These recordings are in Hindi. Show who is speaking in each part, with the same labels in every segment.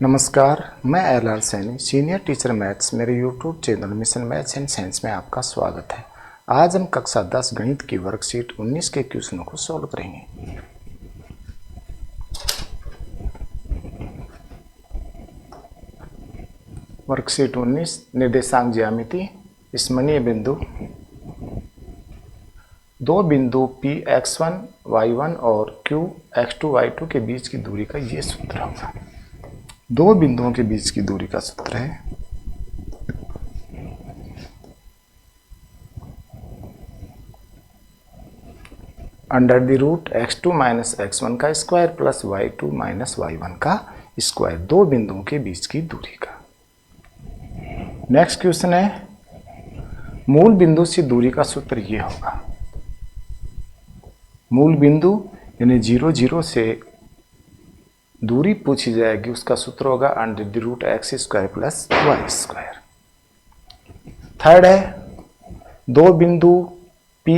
Speaker 1: नमस्कार, मैं LR. Saini, senior teacher maths, मेरे YouTube channel mission maths and science में आपका स्वागत है। आज हम कक्षा 10 गणित की वर्कशीट 19 के क्वेश्चनों को सॉल्व करेंगे। वर्कशीट 19 निर्देशांक ज्यामिति, स्मरणीय बिंदु। दो बिंदु P x1 y1 और Q x2 y2 के बीच की दूरी का ये सूत्र होगा। दो बिंदुओं के बीच की दूरी का सूत्र है under the root x2 minus x1 का square plus y2 minus y1 का स्क्वायर, दो बिंदुओं के बीच की दूरी का। नेक्स्ट क्वेश्चन है, मूल बिंदु से दूरी का सूत्र ये होगा। मूल बिंदु यानी 0 0 से दूरी पूछी जाएगी, उसका सूत्र होगा under the root X square plus Y square. Third है, दो बिंदु P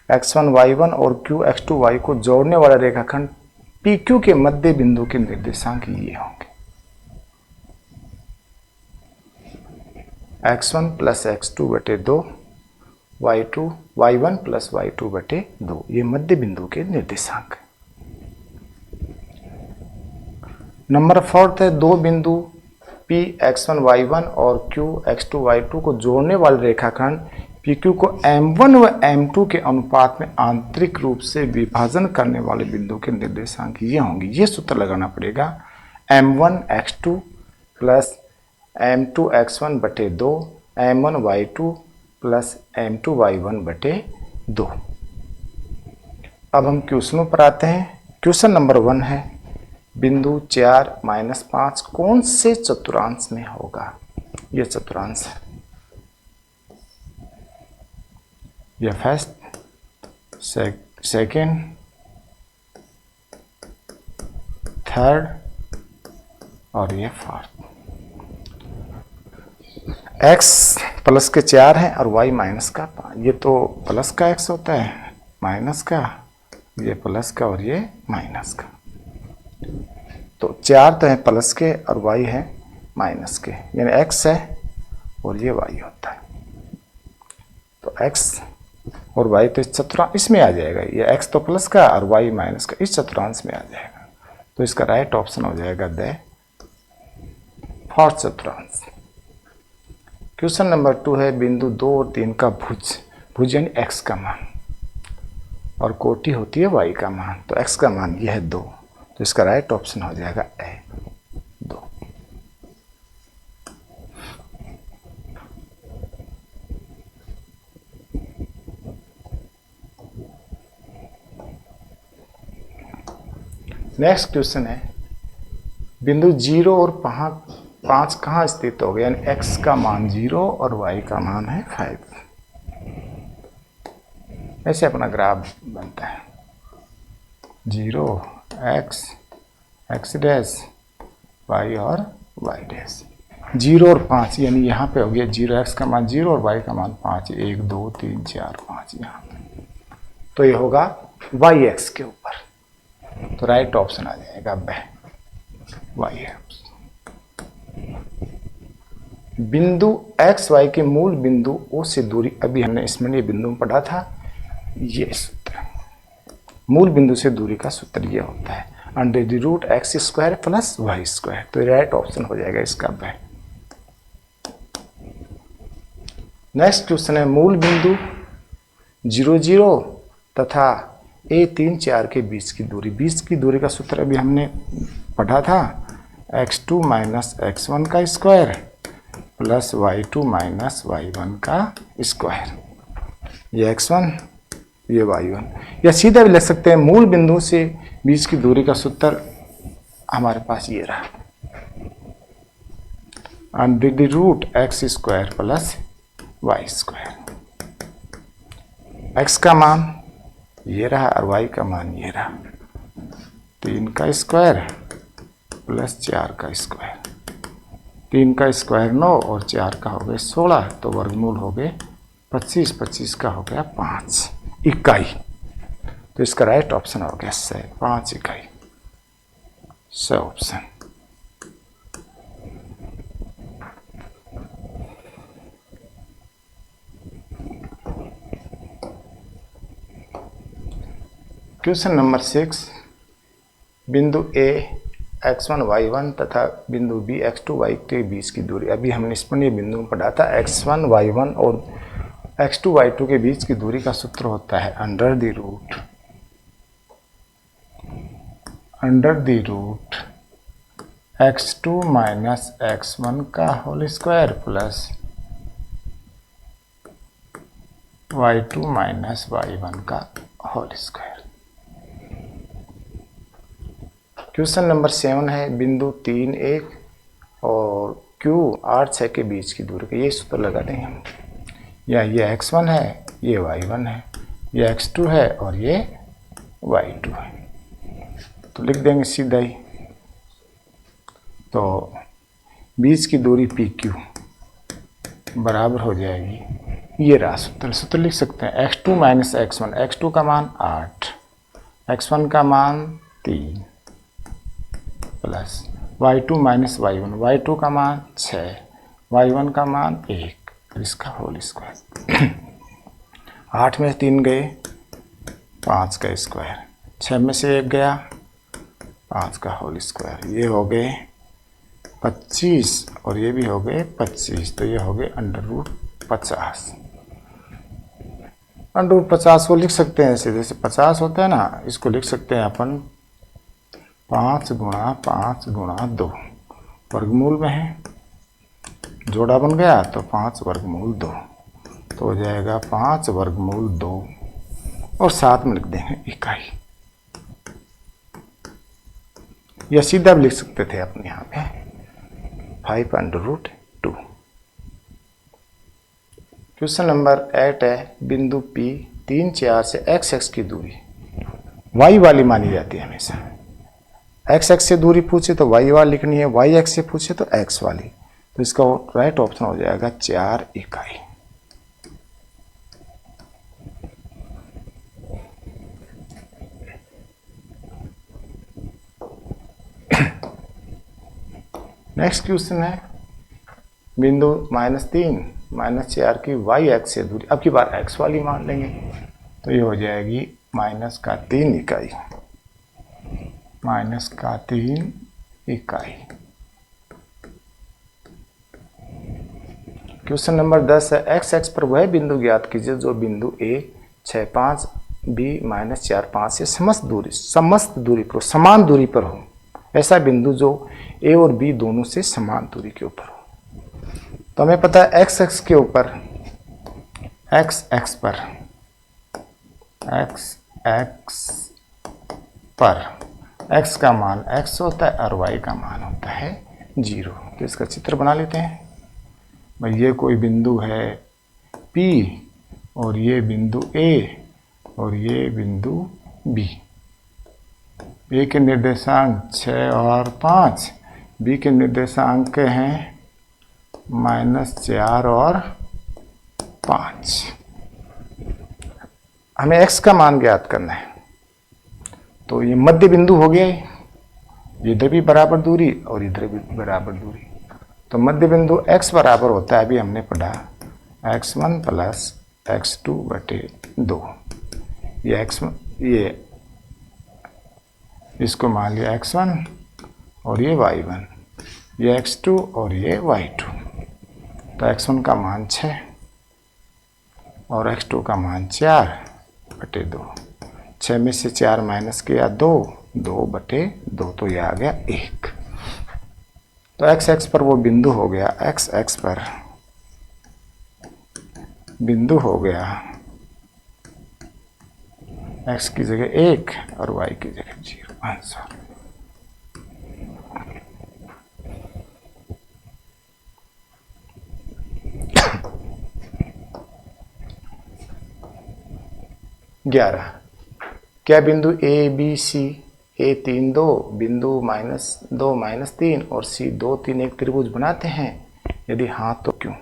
Speaker 1: x1 y1 और Q x2 y को जोड़ने वाला रेखाखंड PQ के मध्य बिंदु के निर्देशांक ये होंगे x1 प्लस x2 बटे 2 y1 प्लस y2 बटे 2, ये मध्य बिंदु के निर्देशांक है। नंबर 4 है, दो बिंदु P x1 y1 और Q x2 y2 को जोड़ने वाले रेखाखंड PQ को M1 व M2 के अनुपात में आंतरिक रूप से विभाजन करने वाले बिंदु के निर्देशांक ये होंगे। ये सूत्र लगाना पड़ेगा M1 x2 plus M2 x1 बटे 2 M1 y2 plus M2 y1 बटे 2। अब हम क्वेश्चनों पर आते हैं। क्वेश्चन नंबर 1 है, बिंदु 4 माइनस 5 कौन से चतुर्थांश में होगा? यह चतुर्थांश है, यह फर्स्ट, सेकेंड, थर्ड और यह फोर्थ। x प्लस के 4 है और y माइनस का 5। ये तो प्लस का x होता है, माइनस का, ये प्लस का और ये माइनस का। तो 4 तो है प्लस के और y है माइनस के, यानी x है और ये y होता है। तो x और y तो इस चतुर्थांश इसमें आ जाएगा, ये x तो प्लस का और y माइनस का इस चतुर्थांश में आ जाएगा। तो इसका राइट ऑप्शन हो जाएगा द फोर्थ चतुर्थांश। क्वेश्चन नंबर 2 है, बिंदु 2 और 3 का भुज यानी x का मान और कोटि होती है y का मान। तो x का मान यह है 2, तो इसका राइट ऑप्शन हो जाएगा ए 2। नेक्स्ट क्वेश्चन है, बिंदु 0 और 5 कहाँ स्थित हो गया? यानी x का मान 0 और y का मान है 5। ऐसे अपना ग्राफ बनता है 0 x डैश y और y डैश। 0 और 5 यानी यहाँ पे हो गया 0, x का मान 0 और y का मान 5, 1 2 3 4 5 यहाँ पे। तो ये होगा y x के ऊपर, तो राइट ऑप्शन आ जाएगा y x। बिंदु x y के मूल बिंदु O से दूरी, अभी हमने स्मरणीय बिंदु में पढ़ा था, ये सूत्र मूल बिंदु से दूरी का सूत्र ये होता है under the root X square plus Y square. तो राइट ऑप्शन हो जाएगा इसका ब। नेक्स्ट क्वेश्चन है, मूल बिंदु 0 0 तथा a 3 4 के बीच की दूरी का सूत्र अभी हमने पढ़ा था x2 माइनस x1 का square plus y2 minus y1 का स्क्वायर। ये x1 ये y1, या सीधा भी लिख सकते हैं मूल बिंदु से बीच की दूरी का सूत्र हमारे पास ये रहा under the root X square plus Y square. x का मान ये रहा और y का मान ये रहा, 3 का स्क्वायर प्लस 4 का स्क्वायर। 3 का स्क्वायर 9 और 4 का हो गया 16, तो वर्गमूल हो गए 25, 25 का हो गया 5 इकाई। तो इसका राइट ऑप्शन हो गया 5 इकाई, 100 ऑप्शन। क्वेश्चन नंबर 6, बिंदु A x1 y1 तथा बिंदु B x2 y के बीच की दूरी। अभी हमने निष्पन्नीय बिंदु में पढ़ा था x1 y1 और x2 y2 के बीच की दूरी का सूत्र होता है under the root x2 minus x1 का whole square plus y2 minus y1 का होल स्क्वायर। क्वेश्चन नंबर 7 है, बिंदु 3 1 और Q 8 6 के बीच की दूरी का ये सूत्र लगा देंगे हम। या ये x1 है, ये y1 है, ये x2 है और ये y2 है। तो लिख देंगे सीधा ही। तो बीच की दूरी PQ बराबर हो जाएगी, ये रहा सूत्र लिख सकते हैं x2 माइनस x1। x2 का मान 8, x1 का मान 3 plus y2 minus y1, y2 का मान 6, y1 का मान 1, इसका होल स्क्वायर। 8 में 3 गए, 5 का स्क्वायर, 6 में से 1 गया, 5 का होल स्क्वायर। ये हो गए 25 और ये भी हो गए 25, तो ये हो गए अंडर रूट 50। अंडर रूट 50 को लिख सकते हैं सीधे से, 50 होता है ना, इसको लिख सकते हैं अपन 5 गुणा 5 गुणा 2, वर्गमूल में है, जोड़ा बन गया तो 5 वर्गमूल 2, तो हो जाएगा 5 वर्गमूल 2 और साथ में लिख देंगे इकाई। या सीधा भी लिख सकते थे अपने यहाँ पे 5 अंडर रूट 2। क्वेश्चन नंबर 8 है, बिंदु P 3 4 से x की दूरी y वाली मानी जाती है हमेशा। x से दूरी पूछे तो y वाली लिखनी है, y x से पूछे तो x वाली, तो इसका राइट ऑप्शन हो जाएगा 4 इकाई। नेक्स्ट क्वेश्चन है, बिंदु -3 -4 की y x से दूरी, अब की बार x वाली मान लेंगे, तो ये हो जाएगी -3 इकाई, -3 इकाई। क्वेश्चन नंबर 10 है, x पर वह बिंदु ज्ञात कीजिए जो बिंदु A 6 5 B -4 5 से समस्त दूरी पर समान दूरी पर हो। ऐसा बिंदु जो A और B दोनों से समान दूरी के ऊपर हो। तो हमें पता है x के ऊपर x पर x का मान x होता है और y का मान होता है 0। तो इसका चित्र बना लेते हैं। भाई ये कोई बिंदु है P और ये बिंदु A और ये बिंदु B। A के निर्देशांक 6 और 5, B के निर्देशांक हैं -4 और 5। हमें x का मान ज्ञात करना है, तो ये मध्य बिंदु हो गया है, इधर भी बराबर दूरी और इधर भी बराबर दूरी, तो मध्य बिंदु x बराबर होता है, अभी हमने पढ़ा x1 प्लस x2 बटे 2। ये x1, ये इसको मान लिया x1 और ये y1, ये x2 और ये y2। तो x1 का मान 6 और x2 का मान 4 बटे 2। 6 में से 4 माइनस किया 2, 2 बटे 2, तो ये आ गया 1। तो x पर वो बिंदु हो गया, x पर बिंदु हो गया x की जगह 1 और y की जगह 0। आंसर। ग्यारह, क्या बिंदु A B C A 3 2 बिंदु -2 -3 और C 2 3 एक त्रिभुज बनाते हैं? यदि हाँ तो क्यों?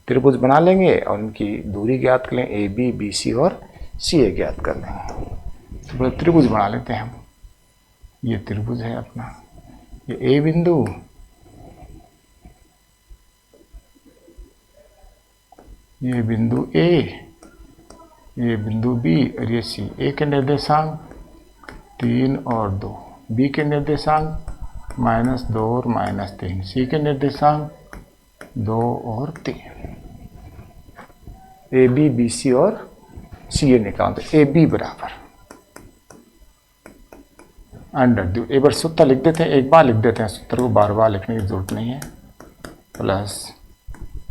Speaker 1: त्रिभुज बना लेंगे और उनकी दूरी ज्ञात कर लेंगे, AB BC और CA ज्ञात कर लेंगे। तो त्रिभुज बना लेते हैं हम। ये त्रिभुज है अपना, ये A बिंदु, ये बिंदु A ये बिंदु बी और ये सी। ए के निर्देशांक 3 और 2, बी के निर्देशांक -2 और -3, सी के निर्देशांक 2 और 3। ए बी बी सी और सी ए निकाल। तो ए बी बराबर √, एक बार सूत्र लिख देते हैं, एक बार लिख देते हैं सूत्र को, बार बार लिखने की जरूरत नहीं है। प्लस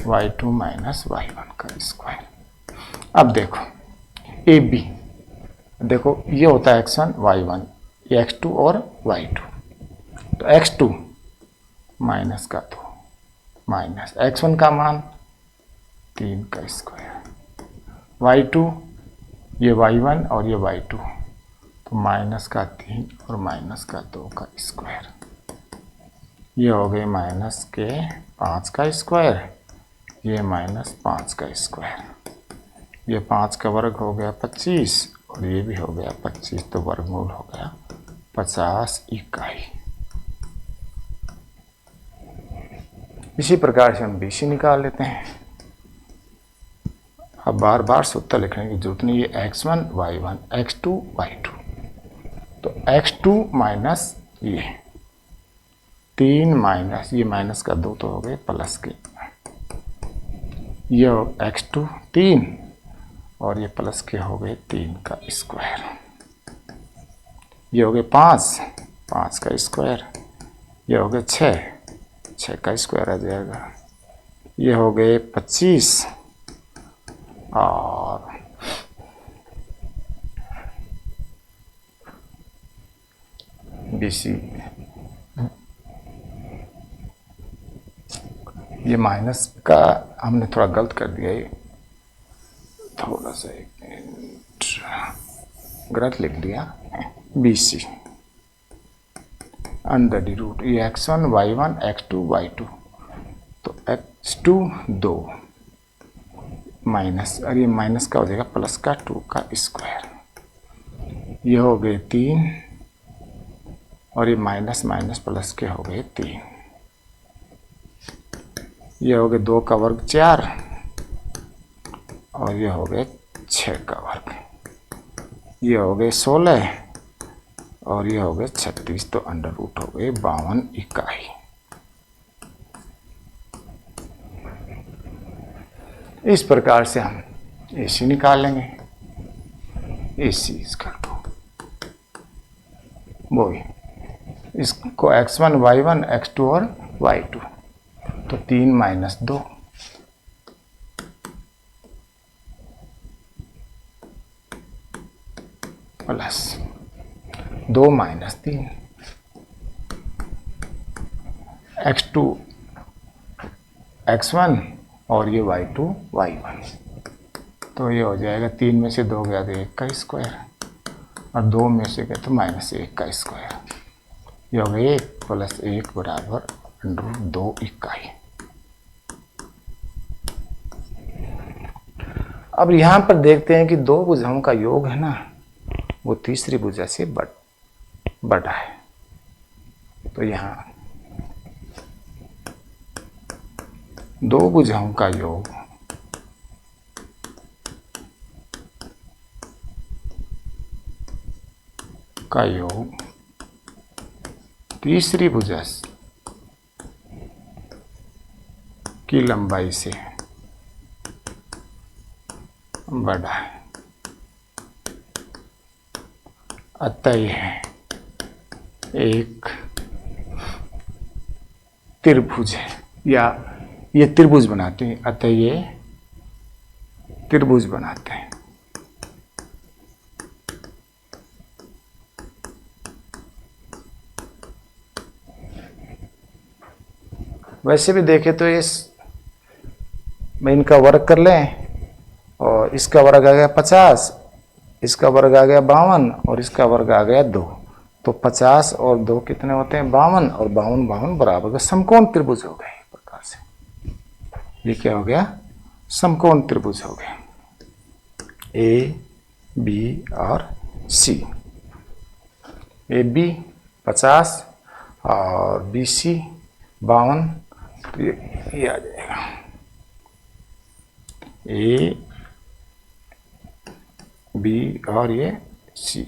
Speaker 1: y2 माइनस y1 का स्क्वायर। अब देखो ए बी, देखो ये होता है x1 y1, ये x2 और y2। तो x2 माइनस का 2 माइनस x1 का मान 3 का स्क्वायर, y2 ये y1 और ये y2, तो माइनस का 3 और माइनस का 2 का स्क्वायर। ये हो गए माइनस के 5 का स्क्वायर, ये -5 का स्क्वायर, ये 5 का वर्ग हो गया 25 और ये भी हो गया 25, तो वर्गमूल हो गया 50 इकाई। इसी प्रकार से हम BC निकाल लेते हैं। अब बार बार सूत्र लिखने की जरूरत नहीं, ये x1 y1 x2 y2, तो x2 माइनस ये 3 माइनस ये माइनस का 2 तो हो गए प्लस के, ये x2 3 और ये प्लस के हो गए 3 का स्क्वायर, ये हो गए 5 का स्क्वायर, ये हो गए 6 का स्क्वायर आ जाएगा, ये हो गए 25 और BC ये माइनस का हमने थोड़ा गलत कर दिया, ये थोड़ा सा गलत लिख दिया। BC √, ये x1 y1 x2 y2, तो x2 2 माइनस, और ये माइनस का हो जाएगा प्लस का 2 का स्क्वायर, ये हो गए 3 और ये माइनस माइनस प्लस के हो गए 3, ये हो गए 2 का वर्ग 4 और ये हो गए 6 का वर्ग, ये हो गए 16 और ये हो गए 36, तो √, हो गए 52 इकाई। इस प्रकार से हम AC निकाल लेंगे। AC इसका वो इसको x1 y1 x2 और y2, तो 3 minus 2 plus 2 minus 3, x2 x1 और ये y2 y1, तो ये हो जाएगा 3 में से 2 गया तो 1 का स्क्वायर और 2 में से गया तो -1 का स्क्वायर, ये हो गया 1 + 1 बराबर √2 इकाई। अब यहाँ पर देखते हैं कि 2 भुजाओं का योग है ना, वो तीसरी भुजा से बड़ा है, तो यहाँ 2 भुजाओं का योग तीसरी भुजा की लंबाई से बड़ा है, अतः यह एक त्रिभुज है, या ये त्रिभुज बनाते हैं, अतः ये त्रिभुज बनाते हैं। वैसे भी देखें तो इस मैं इनका वर्ग कर लें, और इसका वर्ग आ गया 50, इसका वर्ग आ गया 52 और इसका वर्ग आ गया 2, तो 50 और 2 कितने होते हैं 52, और 52 बराबर का समकोण त्रिभुज हो गए। इस प्रकार से ये क्या हो गया, समकोण त्रिभुज हो गया, ए बी और सी। ए बी 50 और बी सी 52, तो ये आ जाएगा ए बी और ये सी,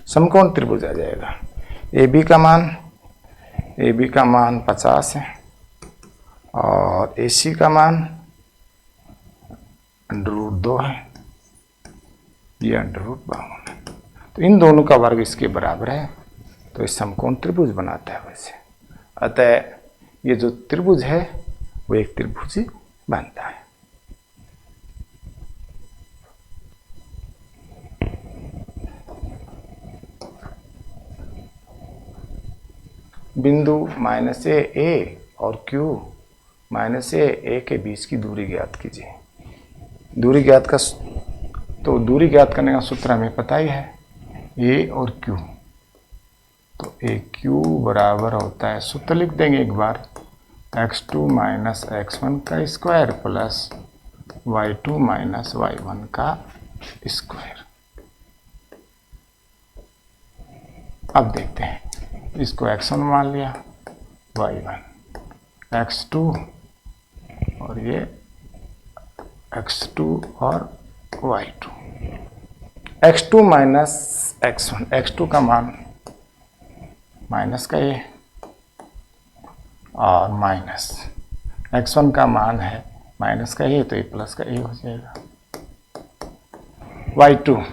Speaker 1: समकोण त्रिभुज आ जाएगा। ए बी का मान 50 है और ए सी का मान √2 है, ये √52 है। तो इन दोनों का वर्ग इसके बराबर है, तो ये समकोण त्रिभुज बनाता है वैसे। अतः ये जो त्रिभुज है वो एक त्रिभुज ही बनता है। बिंदु -a और Q -a के बीच की दूरी ज्ञात कीजिए। दूरी ज्ञात करने का सूत्र हमें पता ही है, a और Q। तो AQ बराबर होता है, सूत्र लिख देंगे एक बार, x2 - x1 का स्क्वायर प्लस y2 - y1 का स्क्वायर। अब देखते हैं, इसको x1 मान लिया, y1, x2 और ये x2 और y2। x2 - x1, x2 का मान माइनस का a और माइनस x1 का मान है माइनस का a, तो ये प्लस का a हो जाएगा। y2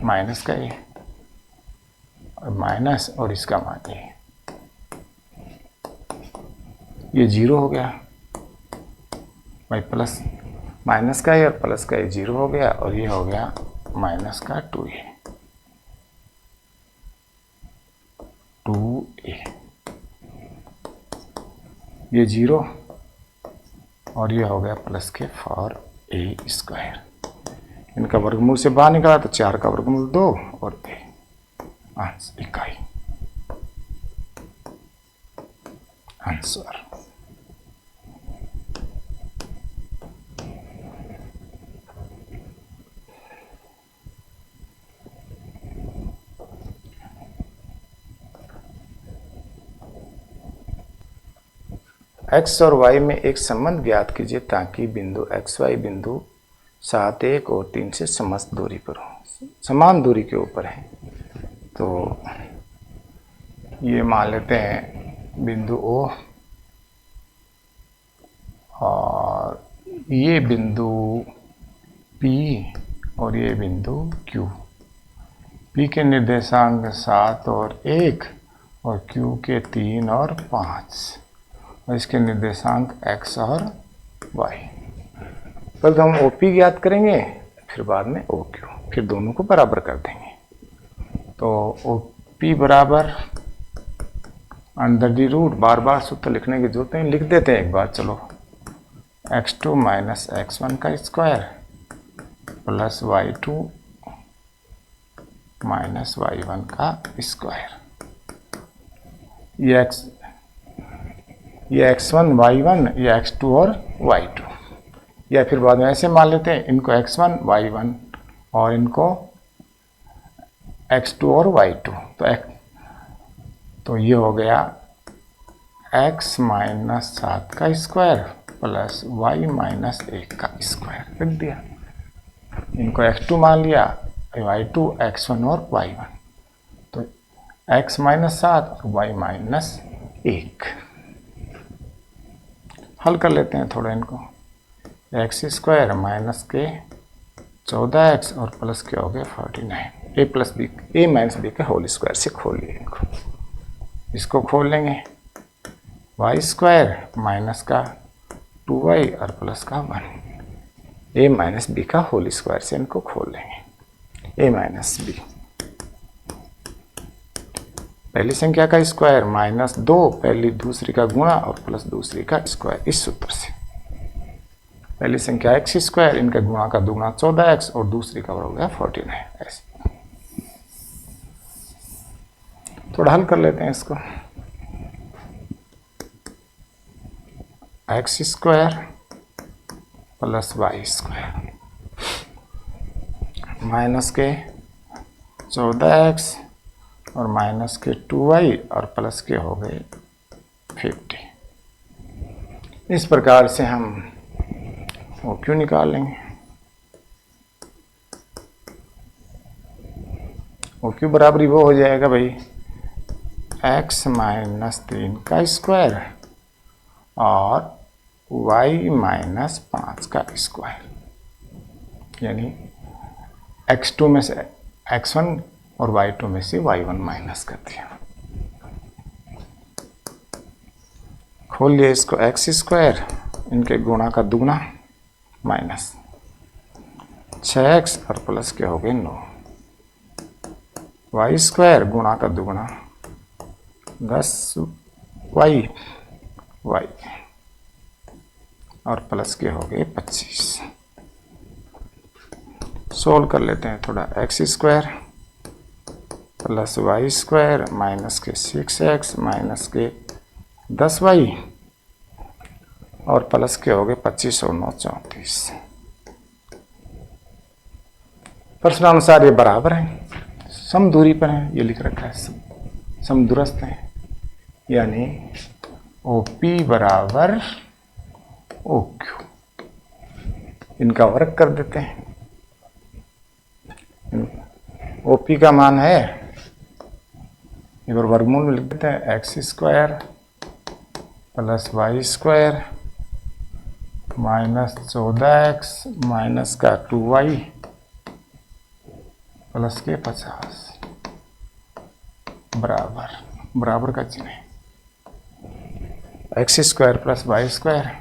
Speaker 1: माइनस का a और माइनस और इसका मान a, ये 0 हो गया भाई, प्लस माइनस का a और प्लस का a 0 हो गया, और ये हो गया माइनस का 2a। ये 0 और ये हो गया प्लस के 4a²। इनका वर्गमूल से बाहर निकाला तो 4 का वर्गमूल 2 और a, अंश इकाई, आंसर। x और y में एक संबंध ज्ञात कीजिए ताकि बिंदु xy बिंदु 7, 1 और 3 से समस्त दूरी पर हो, समान दूरी के ऊपर है। तो ये मान लेते हैं बिंदु O और ये बिंदु P और ये बिंदु Q। P के निर्देशांक 7 और 1 और Q के 3 और 5 और इसके निर्देशांक x और y। पहले तो हम OP ज्ञात करेंगे, फिर बाद में OQ, फिर दोनों को बराबर कर देंगे। तो OP बराबर √, बार बार सूत्र लिखने की जरूरत नहीं, लिख देते हैं एक बार, चलो। x2 - x1 का स्क्वायर प्लस y2 - y1 का स्क्वायर। ये x1 y1, ये x2 और y2, या फिर बाद में ऐसे मान लेते हैं, इनको x1 y1 और इनको x2 और y2। तो ये हो गया x - 7 का स्क्वायर प्लस y - 1 का स्क्वायर, रख दिया। इनको x2 मान लिया, y2 x1 और y1, तो x - 7 और y - 1। हल कर लेते हैं थोड़ा इनको, x² माइनस के 14x और प्लस के हो गए 49, a - b के होल स्क्वायर से खोल लिए इनको। इसको खोल लेंगे, y² माइनस का 2y और प्लस का 1, a - b का होल स्क्वायर से इनको खोल लेंगे। a - b, पहली संख्या का स्क्वायर -2, पहली दूसरी का गुणा और प्लस दूसरी का स्क्वायर, इस सूत्र से। पहली संख्या x², इनका गुणा का दुगुना 14x और दूसरी का हो गया 49, ऐसे। थोड़ा हल कर लेते हैं इसको, x² प्लस y² माइनस के 14x और माइनस के 2y और प्लस के हो गए 50। इस प्रकार से हम OQ निकाल लेंगे। ओ क्यू बराबरी वो हो जाएगा भाई x माइनस 3 का स्क्वायर और y माइनस 5 का स्क्वायर, यानी x2 में से x1 और y2 में से y1 माइनस कर दिया। खोल लिया इसको, एक्स स्क्वायर इनके गुणा का दुगना माइनस 6x और प्लस के हो गए 9, वाई स्क्वायर गुणा का दुगना 10y y और प्लस के हो गए 25। सोल्व कर लेते हैं थोड़ा, x square plus Y square minus के 6x माइनस के 10y और प्लस के हो गए 25 और 9 34। प्रश्नानुसार ये बराबर है, सम दूरी पर है, ये लिख रखा है समदूरस्थ है, यानी OP बराबर OQ। इनका वर्ग कर देते हैं। OP का मान है, इधर वर्गमूल में लिख देते हैं x square plus Y square minus 14x minus का 2y प्लस के 50 बराबर, बराबर का चिन्ह है, x square plus Y square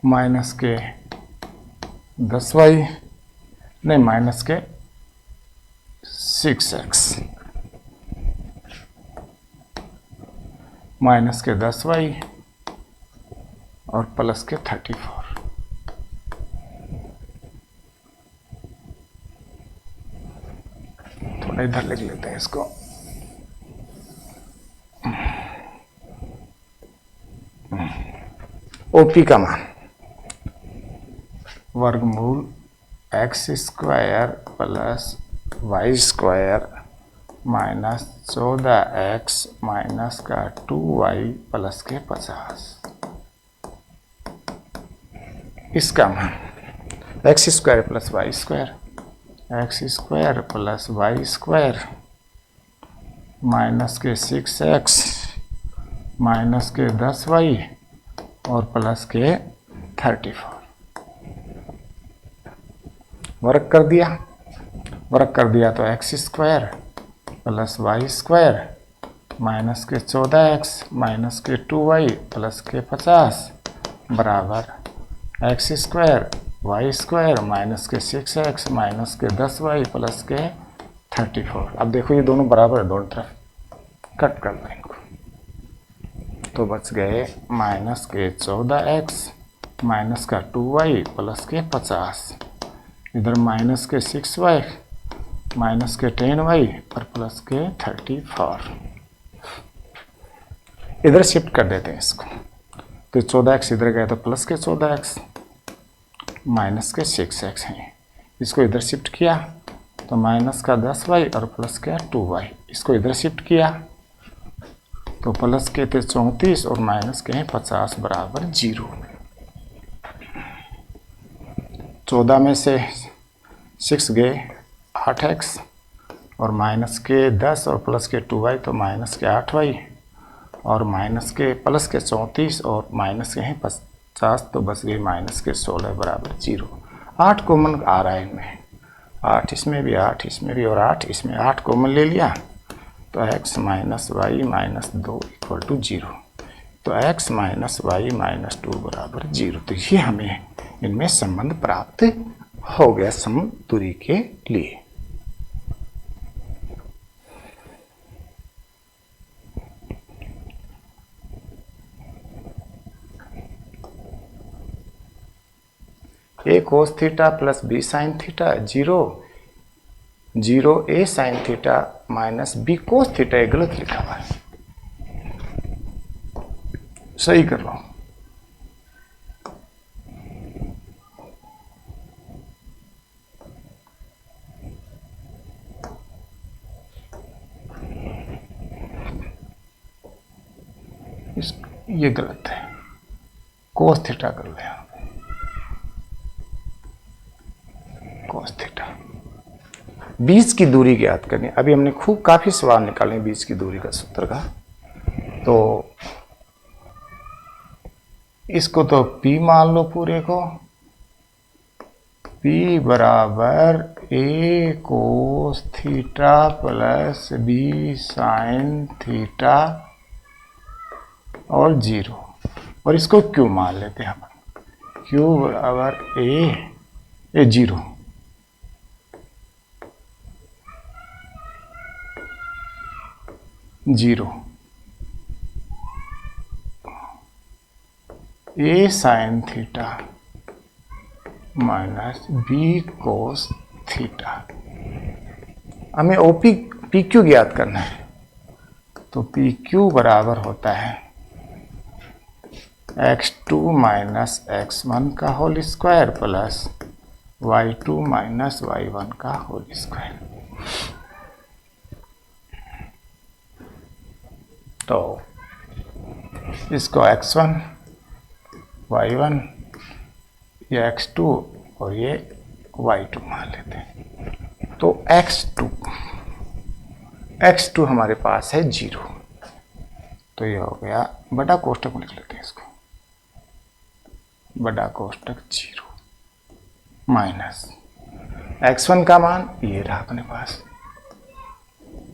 Speaker 1: minus के 10y नहीं माइनस के 6x माइनस के 10y और प्लस के 34। थोड़ा इधर लिख लेते हैं इसको, OP का मान वर्गमूल x square plus Y square minus 14x minus का 2y प्लस के 50। इसका मान x square plus Y square, x square plus Y square minus के 6x माइनस के 10y और प्लस के 34। वर्ग कर दिया तो x square plus Y square minus के 14x माइनस के 2y प्लस के 50 बराबर x square y square minus के 6x माइनस के 10y प्लस के 34। अब देखो ये दोनों बराबर है, दोनों तरफ कट कर दो इनको, तो बच गए माइनस के 14x माइनस का 2y प्लस के 50, इधर माइनस के 6y माइनस के 10y और प्लस के 34। इधर शिफ्ट कर देते हैं इसको, तो 14x इधर गया तो प्लस के 14x माइनस के 6x है, इसको इधर शिफ्ट किया तो माइनस का 10y और प्लस का 2y, इसको इधर शिफ्ट किया तो प्लस के थे 34 और माइनस के हैं 50 बराबर 0। 14 में से 6 गए 8x और माइनस के 10 और प्लस के 2y तो माइनस के 8y और माइनस के प्लस के 34 और माइनस के हैं 50 तो बस गई माइनस के 16 बराबर 0। 8 कॉमन आ रहा है इनमें, 8 इसमें भी 8 इसमें भी और 8 इसमें, 8 कॉमन ले लिया तो x minus y minus 2 equal to 0, तो x माइनस वाई माइनस 2 बराबर 0। तो ये हमें इनमें संबंध प्राप्त हो गया सम दूरी के लिए। a cos theta plus b sine theta 0 0 a sine theta minus b cos theta, ये गलत लिखा हुआ है, सही कर लो। ये गलत है, कोस थीटा कर ले, कोस थीटा। बीच की दूरी ज्ञात करनी। अभी हमने खूब काफी सवाल निकाले बीच की दूरी का सूत्र का। तो इसको तो P मान लो पूरे को, P बराबर A cos theta plus B sine theta और 0, और इसको Q मान लेते हैं अपन। Q बराबर A 0, A sine theta minus B cos theta. हमें OP PQ ज्ञात करना है, तो PQ बराबर होता है x2 माइनस x1 का whole square plus y2 minus y1 का होल स्क्वायर। तो इसको x1 y1, ये x2 और ये y2 मान लेते हैं। तो x2 हमारे पास है 0, तो ये हो गया, बड़ा कोष्टक में लिख लेते हैं इसको, बड़ा कोष्टक 0 माइनस x1 का मान ये रहा अपने पास,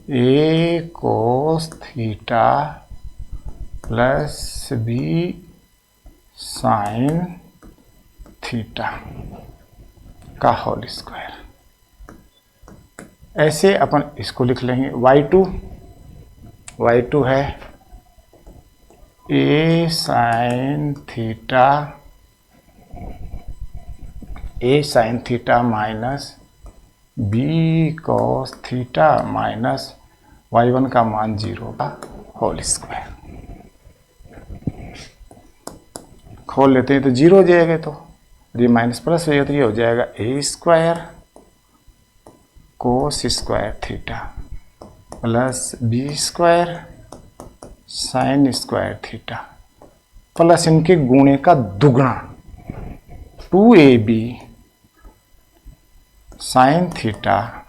Speaker 1: A cos theta plus B sine theta का होल स्क्वायर। ऐसे अपन इसको लिख लेंगे। y2 है A sine theta minus B cos theta minus y1 का मान 0 का होल स्क्वायर। खोल लेते हैं तो 0 हो जाएगा, तो ये माइनस प्लस हो जाएगा, तो ये हो जाएगा A square cos square theta plus B square sine square theta plus इनके गुणे का दुगना 2AB साइन थीटा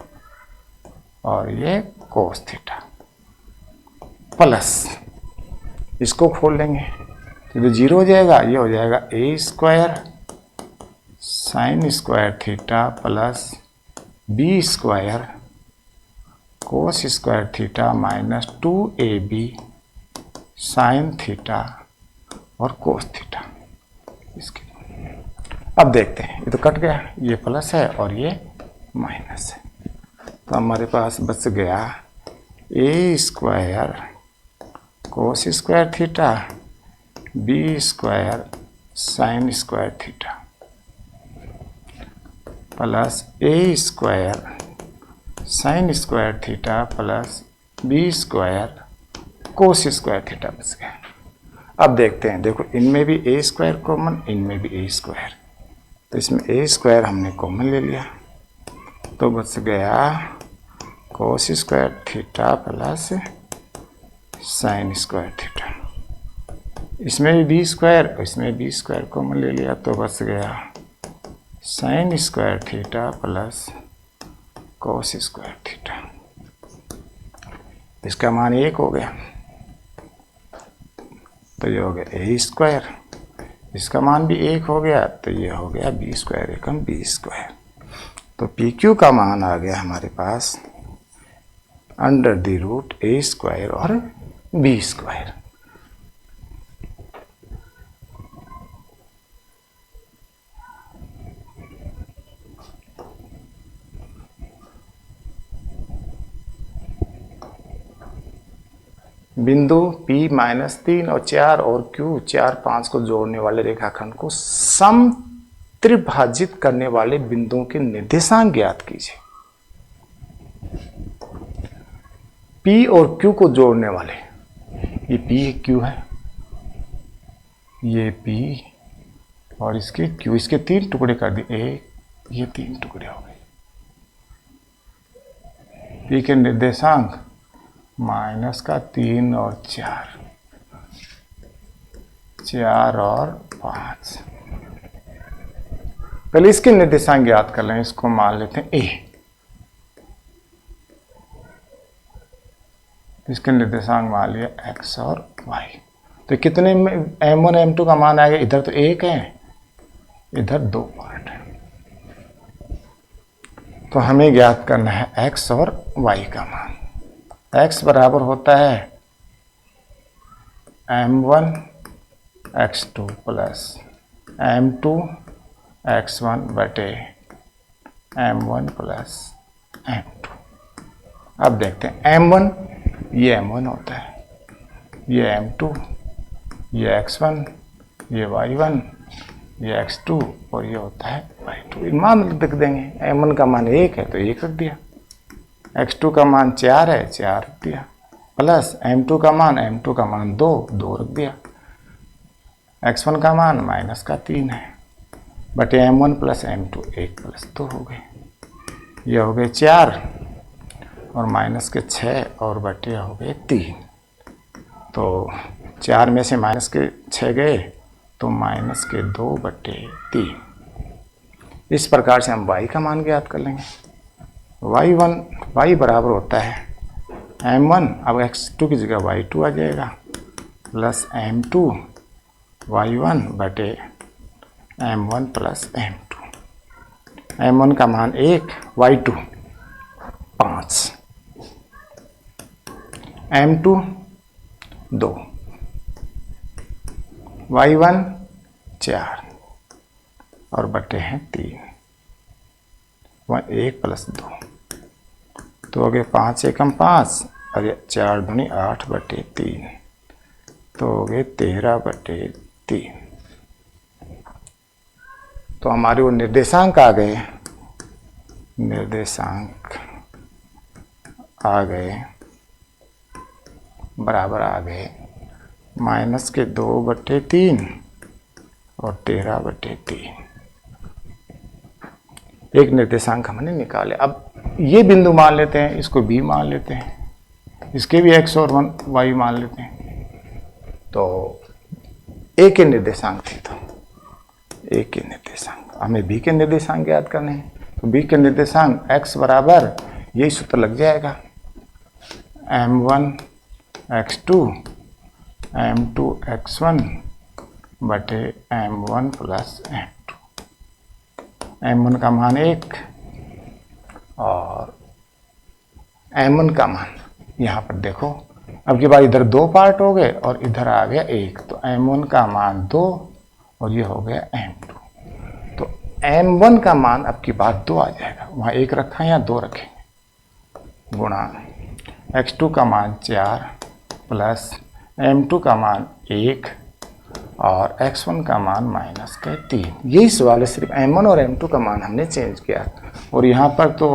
Speaker 1: और ये कोस थीटा प्लस इसको खोल लेंगे तो 0 हो जाएगा, ये हो जाएगा A square sine square theta plus B square cos square theta minus 2AB sine theta और कोस थीटा। इसके अब देखते हैं, ये तो कट गया, ये प्लस है और ये माइनस है, तो हमारे पास बच गया A square cos square theta B square sine square theta plus A square sine square theta plus B square cos square theta बच गया। अब देखते हैं, देखो इनमें भी A स्क्वायर कॉमन, इनमें भी A स्क्वायर, तो इसमें A स्क्वायर हमने कॉमन ले लिया, तो बच गया cos square theta plus sine square theta. इसमें भी B स्क्वायर, इसमें B स्क्वायर कॉमन ले लिया, तो बच गया sine square theta plus cos square theta. इसका मान 1 हो गया, तो ये हो गया A स्क्वायर, इसका मान भी 1 हो गया, तो ये हो गया B स्क्वायर एकम B स्क्वायर। तो PQ का मान आ गया हमारे पास under the root A square और B स्क्वायर। बिंदु P -3 और 4 और Q 4, 5 को जोड़ने वाले रेखाखंड को सम त्रिभाजित करने वाले बिंदुओं के निर्देशांक ज्ञात कीजिए। P और Q को जोड़ने वाले, ये P Q है, ये P और इसके Q, इसके 3 टुकड़े कर दिए, ये 3 टुकड़े हो गए। P के निर्देशांक -3 और 4, 4 और 5। पहले इसके निर्देशांक याद कर लें, इसको मान लेते हैं ए। इसके निर्देशांक मान लिया x और y। तो कितने में m1 m2 का मान आएगा? इधर तो 1 है, इधर 2 पार्ट है, तो हमें ज्ञात करना है x और y का मान। x बराबर होता है m1 x2 plus m2 x1 बटे m1 प्लस m2। अब देखते हैं m1, ये m1 होता है, ये m2, ये x1, ये y1, ये x2 और ये होता है y2। मान लिख देंगे। m1 का मान 1 है तो 1 रख दिया, x2 का मान 4 है 4 रख दिया, प्लस m2 का मान 2 2 रख दिया, x1 का मान माइनस का 3 है बटे m1 प्लस m2 1 प्लस 2 हो गए। ये हो गए 4 और माइनस के 6 और बटे हो गए 3। तो 4 में से माइनस के 6 गए तो माइनस के 2 बटे 3। इस प्रकार से हम y का मान ज्ञात कर लेंगे। y बराबर होता है m1, अब x2 की जगह y2 आ जाएगा, प्लस m2 y1 बटे m1 प्लस m2। m1 का मान 1, y2 5, m2 2, y1 4 और बटे हैं 3, 1 प्लस 2 तो हो गए 5 एकम 5 और 4 दूनी 8 बटे 3 तो हो गए 13 बटे 3। तो हमारे वो निर्देशांक आ गए, बराबर आ गए माइनस के 2 बटे 3 और 13 बटे 3। एक निर्देशांक हमने निकाले। अब ये बिंदु मान लेते हैं, इसको b मान लेते हैं, इसके भी x और 1 y मान लेते हैं। तो a के निर्देशांक थे, तो a के निर्देशांक हमें b के निर्देशांक याद करने हैं। तो b के निर्देशांक x बराबर यही सूत्र लग जाएगा, m1 x2 m2 x1 बटे m1 प्लस m2। m1 का मान 1 और m1 का मान यहाँ पर देखो, अब की बार इधर 2 पार्ट हो गए और इधर आ गया 1, तो m1 का मान 2 और ये हो गया m2। तो m1 का मान अब की बार 2 आ जाएगा, वहाँ 1 रखा है या 2 रखेंगे, गुणा x2 का मान 4 प्लस m2 का मान 1 और x1 का मान माइनस के 3। यही सवाल है, सिर्फ m1 और m2 का मान हमने चेंज किया और यहाँ पर तो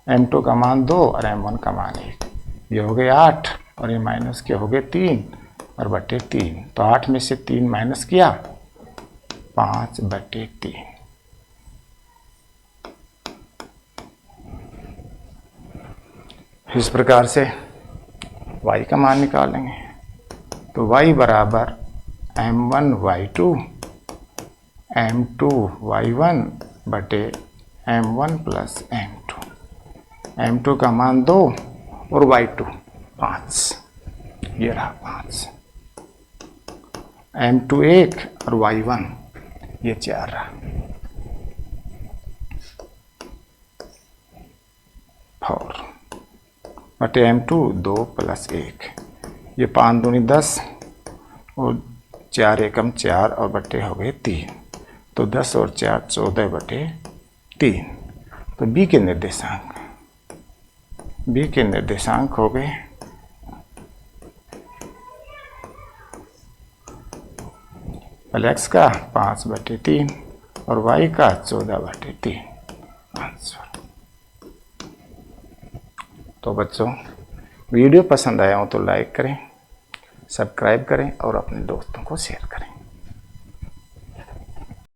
Speaker 1: m2 का मान 2 और m1 का मान 1। ये हो गए 8 और ये माइनस के हो गए 3 और बटे 3। तो 8 में से 3 माइनस किया 5 बटे 3। इस प्रकार से y का मान निकालेंगे। तो y बराबर m1 y2 m2 y1 बटे m1 प्लस m2। m2 का मान 2 और y2 5, ये रहा 5, m2 1 और y1 ये 4 रहा, 4 बटे m2 2 प्लस 1, ये 5 दूनी 10 और 4 एकम 4 और बटे हो गए 3, तो 10 और 4 14 बटे 3। तो b के निर्देशांक हो गए x का 5 बटे 3 और y का 14 बटे 3 आंसर। तो बच्चों, वीडियो पसंद आया हो तो लाइक करें, सब्सक्राइब करें और अपने दोस्तों को शेयर करें।